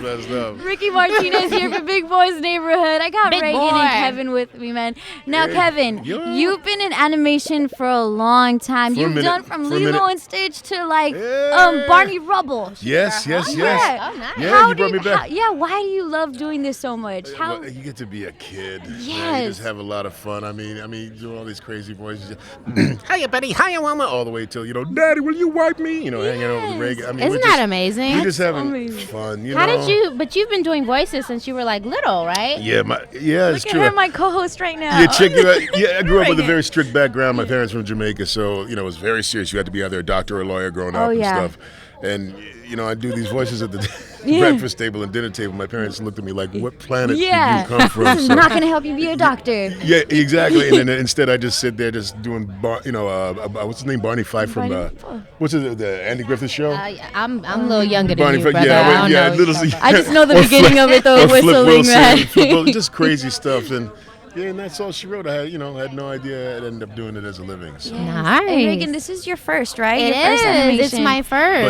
messed up. Ricky Martinez here for Big Boys Neighborhood. I got Big Reagan boy. and Kevin with me, man. Now, Hey, Kevin, yo. you've been in animation for a long time. For a You've minute, done from for a Lilo minute. and Stitch to like Yeah. Barney Rubble. Yes. Yeah. Oh, nice. Yeah, How you do brought me back. why do you love doing this so much? How? Well, you get to be a kid. man. You Yes. just have a lot of fun. I mean, doing all these crazy voices. Hiya, Betty. Hiya, Mama. All the way till, Daddy, will you wipe me? Hanging out with Reagan. I mean, Isn't we're that just, amazing? We're just having amazing. fun, How did you? But you've been doing voices since you were like little, right? Yeah, it's Look at true. her, my co-host right now. Yeah, check you out. Yeah, I grew up with a Reagan. very strict background. My parents from Jamaica, so it was very serious. You had to be either a doctor or a lawyer growing up Oh, and yeah. stuff. And I do these voices at the Yeah. breakfast table and dinner table. My parents looked at me like, "What planet Yeah. did you come from?" This is So- not going to help you be a doctor. yeah, exactly. And then instead, I just sit there, just doing, what's his name, Barney Fife from, what's it, the Andy Griffith Show? I'm a little younger than Barney you, Fife, brother. yeah, I don't know what little. you're talking about. I just know the Or beginning of it, though, or Flip whistling, Wilson, right? just crazy stuff. And that's all she wrote. I had no idea I'd end up doing it as a living. So. Nice. And Reagan, this is your first, right? It your first is. animation. It's my But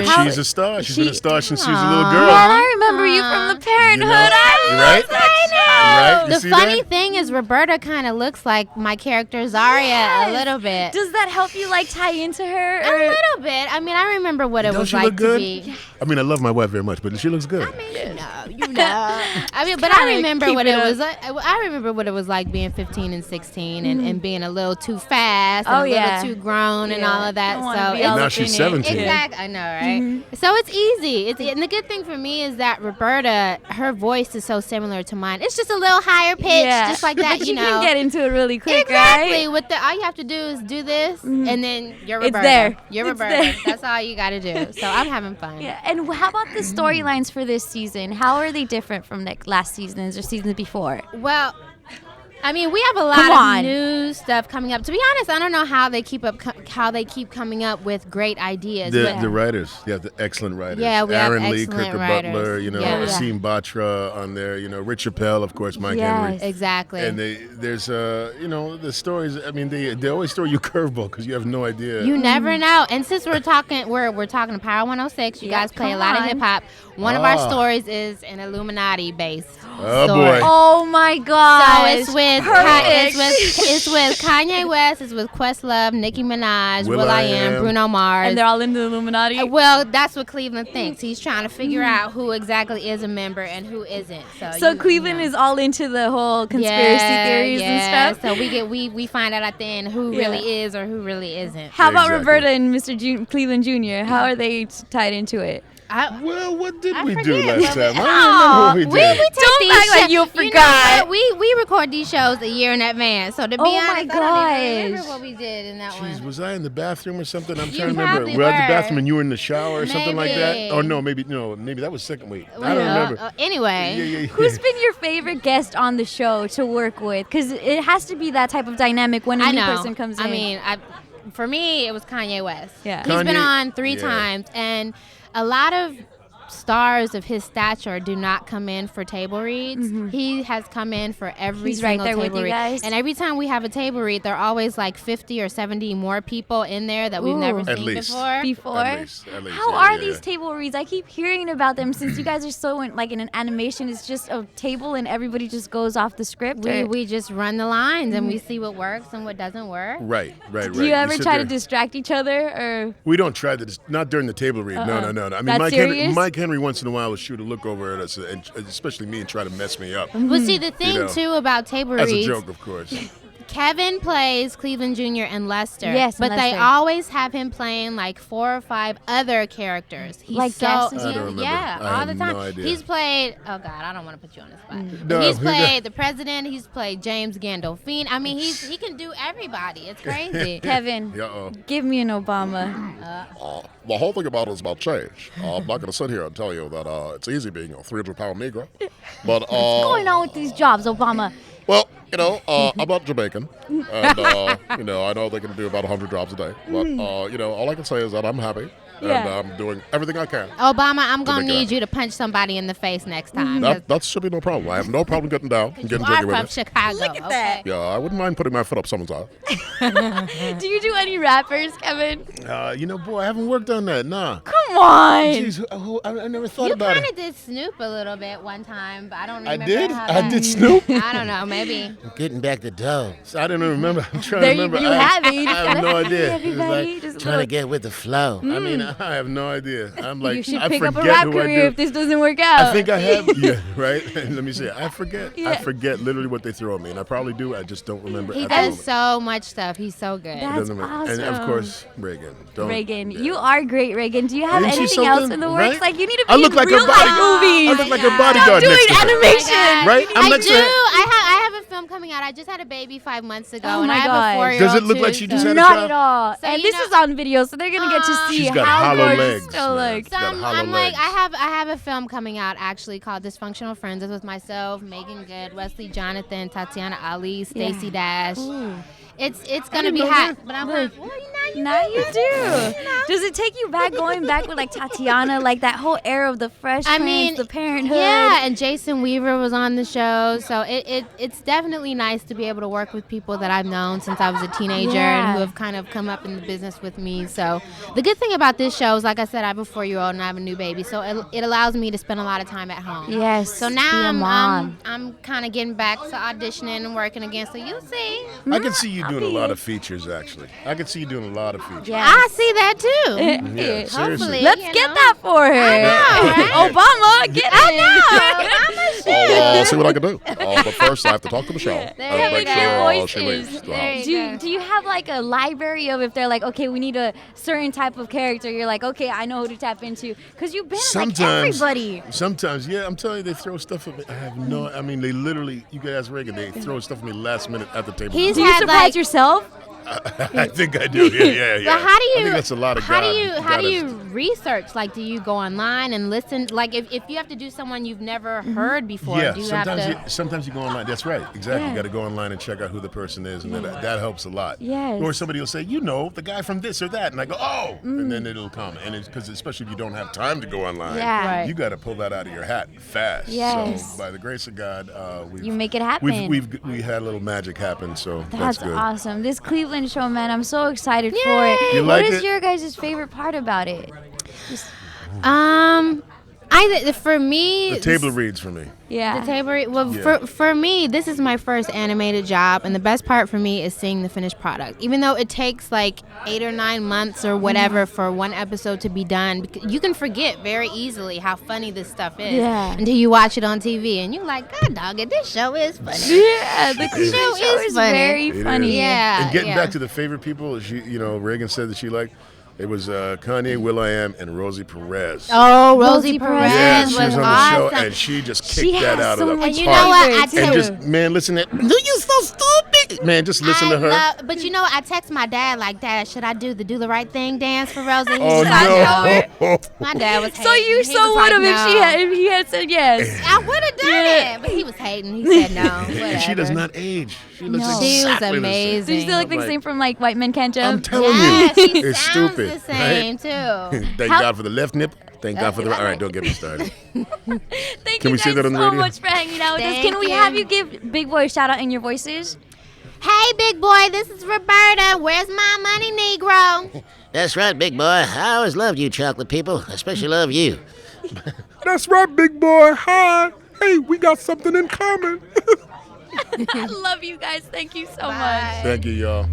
first. she's a star. She's been a star since she was a little Aw. girl. Man, I remember you from the Parenthood. You know, I right? love that Right? You The see funny that? thing is, Roberta kind of looks like my character Zarya Yes. a little bit. Does that help you tie into her? A Or? little bit. I mean, I remember what it Don't was she like look good? to be. I mean, I love my wife very much, but she looks good. You know. I mean, but I kinda remember keep what it it up. was like. I remember what it was like being 15 and 16 and being a little too fast and Oh, a yeah. little too grown and Yeah. all of that. Don't wanna So be it's all Now up she's in it. 17. exactly, I know, right? So it's easy. And the good thing for me is that Roberta, her voice is so similar to mine. It's just a little higher pitch, just like that. But you you know. can get into it really quick, Exactly. right? With all you have to do is do this, and then you're It's Roberta. there. You're It's Roberta. there. That's all you got to do. So I'm having fun. Yeah. And how about the storylines for this season? How are they different from last seasons or seasons before? Well, I mean, we have a Come lot on. of new stuff coming up. To be honest, I don't know how they keep coming up with great ideas. but The writers, the excellent writers. Yeah, we have Aaron Lee, excellent Kirker writers. Butler, Yeah. Asim Batra on there, Rich Chappelle, of course, Mike Henry. Yes. exactly. And there's the stories. I mean, they always throw you a curveball because you have no idea. You never know. And since we're talking to Power 106, you Yeah, guys play a come lot of on. hip hop. One of our Ah. stories is an Illuminati based Oh, story. boy. Oh my So gosh. it's with Perfect. it's with Kanye West, it's with Questlove, Nicki Minaj, will.i.am, Bruno Mars. And they're all in the Illuminati. Well, that's what Cleveland thinks. He's trying to figure out who exactly is a member and who isn't. So Cleveland is all into the whole conspiracy theories and stuff. So we find out at the end who really is or who really isn't. How about Exactly. Roberta and Mr. Cleveland Jr.? How are they tied into it? Well, what did I we do forget last what time? we- I don't remember what we We did. take Don't these act like sho- you know forgot. what? We record these shows a year in advance. So to be Oh my honest, I don't even gosh. remember what we did in that Jeez, one. was I in the bathroom or something? I'm You trying to remember. probably We're at the were. bathroom and you were in the shower or something like that? Maybe. Oh, no, maybe that was second week. I don't remember. Anyway. Yeah. Who's been your favorite guest on the show to work with? Because it has to be that type of dynamic when a I new know. person comes in. I mean, for me, it was Kanye West. Yeah. He's been Kanye- on 3 yeah. times, and a lot of stars of his stature do not come in for table reads. He has come in for every He's right single there with table you read. guys? And every time we have a table read, there are always like 50 or 70 more people in there that we've Ooh. never At seen least. before. At least, How yeah, are yeah. these table reads? I keep hearing about them since you guys are so in an animation. It's just a table and everybody just goes off the script. We just run the lines and we see what works and what doesn't work. Right. Do you ever sit try to there. distract each other or? We don't try to, not during the table read. No. I mean, That's serious? Mike Henry once in a while will shoot a look over at us, and especially me, and try to mess me up. But see, the thing know, too about table As a reads, joke, of course. Kevin plays Cleveland Jr. and Lester. Yes, and but they Lester. always have him playing like 4 or 5 other characters. He's Like guests and I don't remember. Yeah, I all have the time. no idea. He's played. Oh God, I don't want to put you on the spot. No, He's played the president. He's played James Gandolfini. I mean, he can do everybody. It's crazy. Kevin, give me an Obama. The whole thing about it is about change. I'm not going to sit here and tell you that it's easy being a 300-pound Negro. But, What's going on with these jobs, Obama? well, I'm not Jamaican. And, I know they can do about 100 jobs a day. But, all I can say is that I'm happy. Yeah. And I'm doing everything I can. Obama, I'm gonna make it need you to punch somebody in the face next time. That should be no problem. I have no problem getting down and You getting are jiggy from with it. Chicago. Look at that. Yeah, I wouldn't mind putting my foot up someone's eye. Do you do any rappers, Kevin? Boy, I haven't worked on that. Nah. Come on. Jeez, I never thought You about kind it. of did Snoop a little bit one time, but I don't I remember did? how I that- did Snoop? I don't know, maybe. Getting back the dough. So I don't even remember. I'm trying There to remember. you I have it. You I just have gotta no have idea. it, It was everybody. like Just trying to look. get with the flow. I mean, I have no idea. I'm like, You should I pick up a forget rap who I career do. if this doesn't work out. I think I have. Yeah, right. Let me see. I forget. I Yeah. forget literally what they throw at me, and I probably do. I just don't remember. He at the does moment. so much stuff. He's so good. It That's doesn't matter. And of awesome. course, Reagan. Don't, Reagan, yeah. you are great, Reagan. Do you have Isn't she anything else something? in the works? Right? Like you need to be I look in like a real body- life movies. I look like a God. bodyguard Stop next doing to her. animation. Right? I'm I next do. to her. I have a film coming out. I just had a baby 5 months ago, Oh and my I have gosh. a 4-year-old Does it look too, like she just so- had a Not child? at all. So And you this know- is on video, so they're gonna get to see She's got how hollow gorgeous legs, it still man. looks. So Got I'm hollow like, legs. I have a film coming out actually called Dysfunctional Friends. It's with myself, Megan Good, Wesley Jonathan, Tatiana Ali, Stacey Dash. Ooh. It's gonna didn't be know hot, that. but I'm Look. like, well, you Now you do. know. Does it take you back, going back with like Tatiana, like that whole era of the Fresh I Prince, mean, the Parenthood? Yeah, and Jason Weaver was on the show, so it's definitely nice to be able to work with people that I've known since I was a teenager Yeah. and who have kind of come up in the business with me. So the good thing about this show is, like I said, I have a 4-year-old and I have a new baby, so it allows me to spend a lot of time at home. Yes. So be now a mom. I'm kind of getting back to auditioning and working again. So you'll see. I can see you doing a lot of features, actually. I can see you doing a lot of features. Yeah. I see that too. Yeah, seriously. Hopefully. Let's you get know. that for her. know, right? Obama, get it. I'll see what I can do. But first, I have to talk to Michelle. There Make you sure go. she leaves the There house. you go. Do you have like a library of if they're like, okay, we need a certain type of character, you're like, okay, I know who to tap into? Because you've been like everybody. Sometimes, yeah, I'm telling you, they throw stuff at me. I have no, I mean, they literally, you could ask Reagan, they throw stuff at me last minute at the table. He's Do you had, surprise like- yourself? I think I do, yeah. But how do you? I think that's a lot of how God. do you? How do God you is- research? Like, do you go online and listen? Like, if you have to do someone you've never heard before, Yeah, do you have sometimes to? sometimes you go online. That's right, exactly. Yeah. You got to go online and check out who the person is, and that helps a lot. Yes. Or somebody will say, you know, the guy from this or that, and I go, oh, and then it'll come. And it's because especially if you don't have time to go online, Yeah. Right. you got to pull that out of your hat fast. Yes. So by the grace of God, You make it happen. We had a little magic happen, so that's That's good. awesome. This Cleveland show, man, I'm so excited for it. You What like is it? your guys' favorite part about it? For me, The table reads for me. Yeah. The table. Well, Yeah. for me, this is my first animated job, and the best part for me is seeing the finished product. Even though it takes like 8 or 9 months or whatever for one episode to be done, because you can forget very easily how funny this stuff is Yeah. until you watch it on TV, and you're like, God dog it, this show is funny. Yeah, the Cleveland show show is is funny. very It funny. is. Yeah. And getting yeah. back to the favorite people, Reagan said that she liked. It was Kanye, Will.i.am, and Rosie Perez. Oh, Rosie Rosie Perez yeah, she was was on the awesome. show, and she just kicked She that has out so of the much And you park. know what? I favorites, tell And you- just, man, listen to that. You so stupid. Man, just listen to her. But you know what? I text my dad like, Dad, should I do the right thing dance for Rosie? He Oh, was like, no. My dad was So hating. you He so was would have like, if he had said yes. I would have done Yeah. it, but he was hating. He said no. And she does whatever. not age. She looks No. She was exactly the same. amazing. Do you still like the Like- same from like White Men Can't I'm Jump? telling Yeah, you, she it's sounds stupid. the same too. Right? Thank How- God for the left nip. Thank God for the right. All right, don't get me started. Thank Can you we say guys that on the so radio? much for hanging out with us. Thank Can we you. have you give Big Boy a shout out in your voices? Hey, big boy, this is Roberta. Where's my money, Negro? That's right, big boy. I always loved you chocolate people. I especially love you. That's right, big boy. Hi. Hey, we got something in common. I love you guys. Thank you so much. Bye. Thank you, y'all.